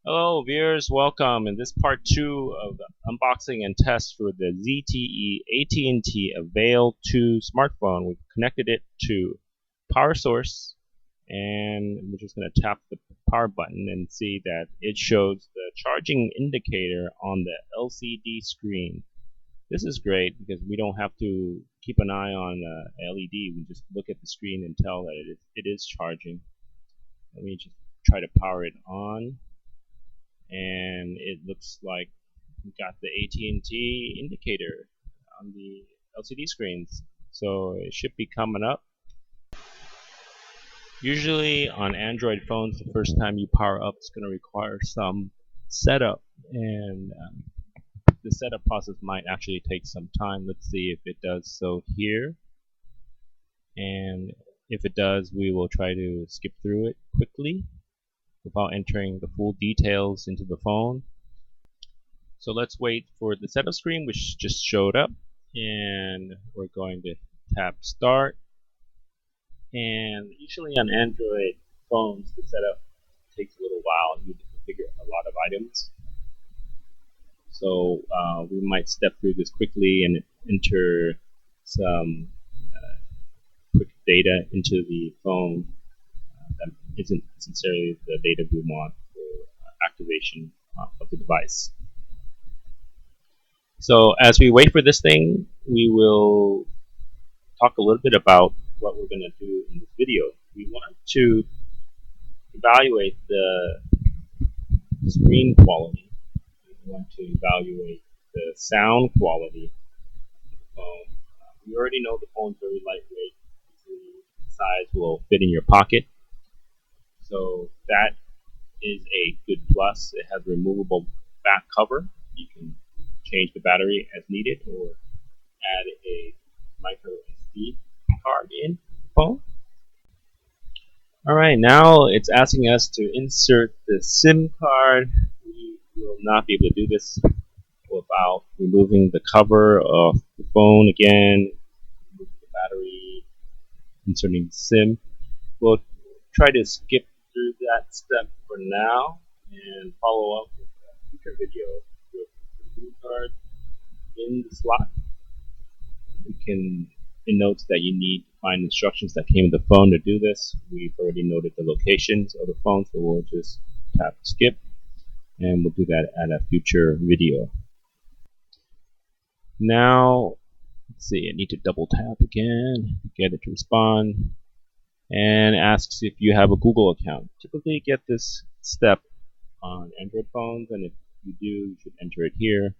Hello viewers, welcome in this part 2 of the unboxing and test for the ZTE AT&T Avail 2 smartphone. We've connected it to power source and we're just going to tap the power button and see that it shows the charging indicator on the LCD screen. This is great because we don't have to keep an eye on LED. We just look at the screen and tell that it is charging. Let me just try to power it on. And it looks like we got the AT&T indicator on the LCD screens, so it should be coming up. Usually on Android phones, the first time you power up is going to require some setup, and the setup process might actually take some time. Let's see if it does so here, and if it does, we will try to skip through it quickly without entering the full details into the phone. So let's wait for the setup screen, which just showed up, and we're going to tap start. And usually on Android phones, the setup takes a little while. You need to configure a lot of items. So we might step through this quickly and enter some quick data into the phone that isn't necessarily the data we want for activation of the device. So as we wait for this thing, we will talk a little bit about what we're going to do in this video. We want to evaluate the screen quality. We want to evaluate the sound quality of the phone. We already know the phone's very lightweight. The size will fit in your pocket. So that is a good plus. It has a removable back cover. You can change the battery as needed or add a micro SD card in the phone. Alright, now it's asking us to insert the SIM card. We will not be able to do this without removing the cover of the phone again, removing the battery, inserting the SIM. We'll try to skip through that step for now and follow up with a future video with the SIM card in the slot. It notes that you need to find instructions that came with the phone to do this. We've already noted the locations of the phone, so we'll just tap skip, and we'll do that at a future video. Now, let's see, I need to double tap again, get it to respond, and asks if you have a Google account. Typically get this step on Android phones, and if you do, you should enter it here.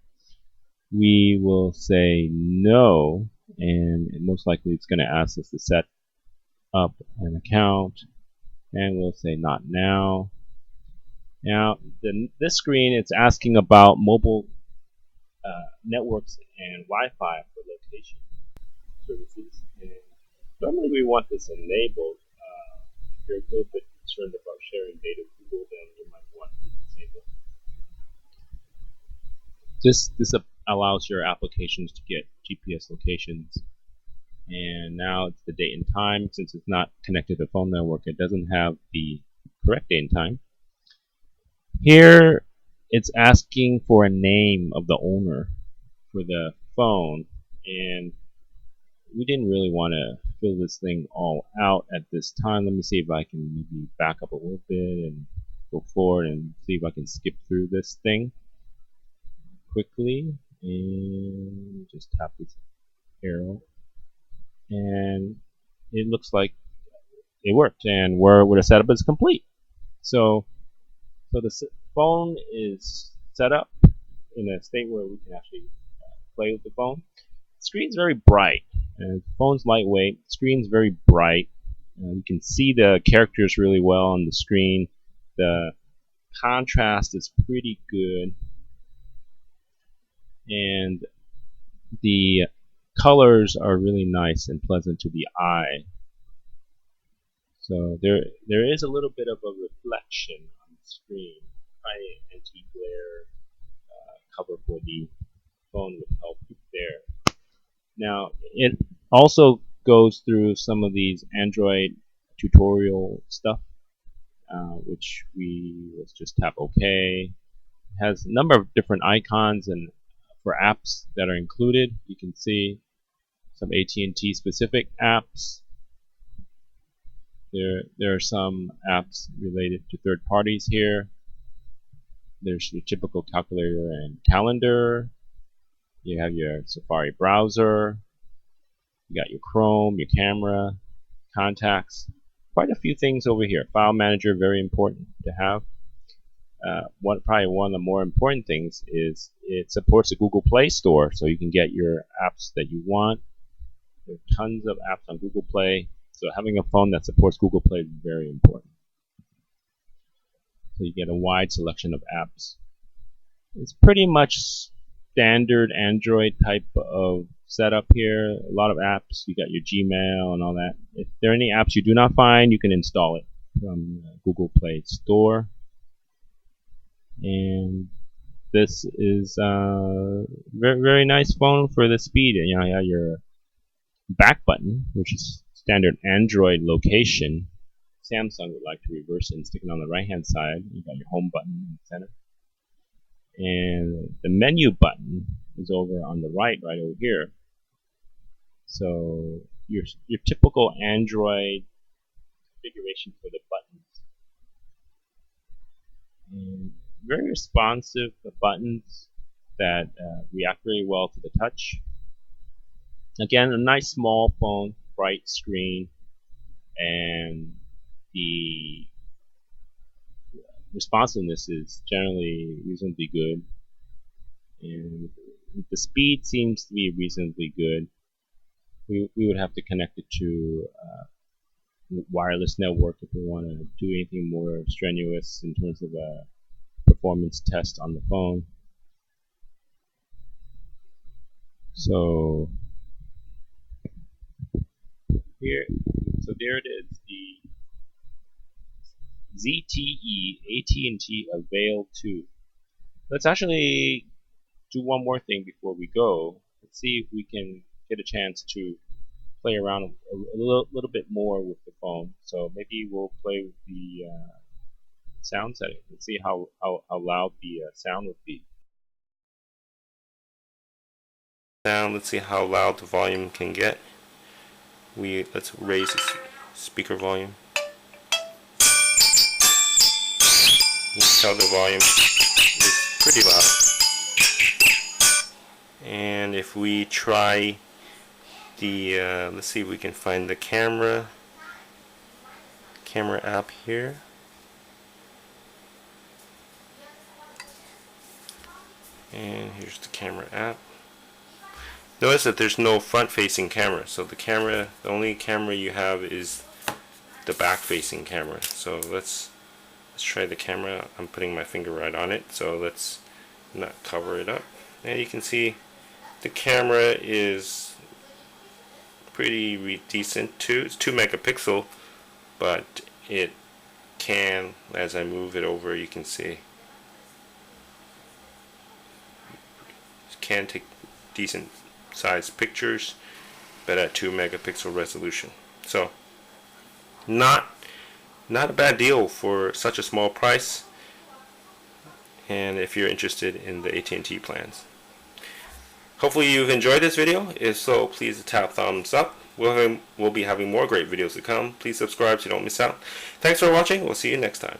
We will say no, and most likely it's going to ask us to set up an account, and we'll say not now. Now, this screen, it's asking about mobile networks and Wi-Fi for location services. And normally we want this enabled. If you're a little bit concerned about sharing data with Google, then you might want to disable. This allows your applications to get GPS locations. And now it's the date and time. Since it's not connected to the phone network, it doesn't have the correct date and time. Here, it's asking for a name of the owner for the phone, and we didn't really want to fill this thing all out at this time. Let me see if I can maybe back up a little bit and go forward and see if I can skip through this thing quickly, and just tap this arrow, and it looks like it worked, and where the setup is complete. So the phone is set up in a state where we can actually play with the phone. The screen's very bright, and the phone's lightweight. The screen's very bright. You can see the characters really well on the screen. The contrast is pretty good, and the colors are really nice and pleasant to the eye. So there is a little bit of a reflection on the screen. Probably an anti-glare cover for the phone would help there. Now it also goes through some of these Android tutorial stuff which let's just tap OK. It has a number of different icons and for apps that are included. You can see some AT&T specific apps. There are some apps related to third parties here. There's your typical calculator and calendar. You have your Safari browser. You got your Chrome, your camera, contacts. Quite a few things over here. File manager, very important to have. Probably one of the more important things is it supports the Google Play Store, so you can get your apps that you want. There are tons of apps on Google Play, so having a phone that supports Google Play is very important. So you get a wide selection of apps. It's pretty much standard Android type of setup here. A lot of apps. You got your Gmail and all that. If there are any apps you do not find, you can install it from Google Play Store. And this is a very nice phone for the speed. You know, you have your back button, which is standard Android location. Samsung would like to reverse it and stick it on the right hand side. You got your home button in the center. And the menu button is over on the right over here. So your typical Android configuration for the buttons. And very responsive buttons that react very well to the touch. Again, a nice small phone, bright screen, and the responsiveness is generally reasonably good, and the speed seems to be reasonably good. We would have to connect it to wireless network if we want to do anything more strenuous in terms of a performance test on the phone. So there it is, the ZTE AT&T Avail 2. Let's actually do one more thing before we go. Let's see if we can get a chance to play around a little bit more with the phone. So maybe we'll play with the sound setting. Let's see how loud the sound would be. Let's see how loud the volume can get. Let's raise the speaker volume. You can tell the volume is pretty loud. And if we try the let's see if we can find the camera app here. And here's the camera app. Notice that there's no front-facing camera, so the only camera you have is the back-facing camera. So let's try the camera. I'm putting my finger right on it, so let's not cover it up. And you can see the camera is pretty decent too. It's 2 megapixel, but it can, as I move it over, you can see it can take decent size pictures, but at 2 megapixel resolution. So not a bad deal for such a small price, and if you're interested in the AT&T plans. Hopefully you've enjoyed this video. If so, please tap thumbs up. We'll be having more great videos to come. Please subscribe so you don't miss out. Thanks for watching. We'll see you next time.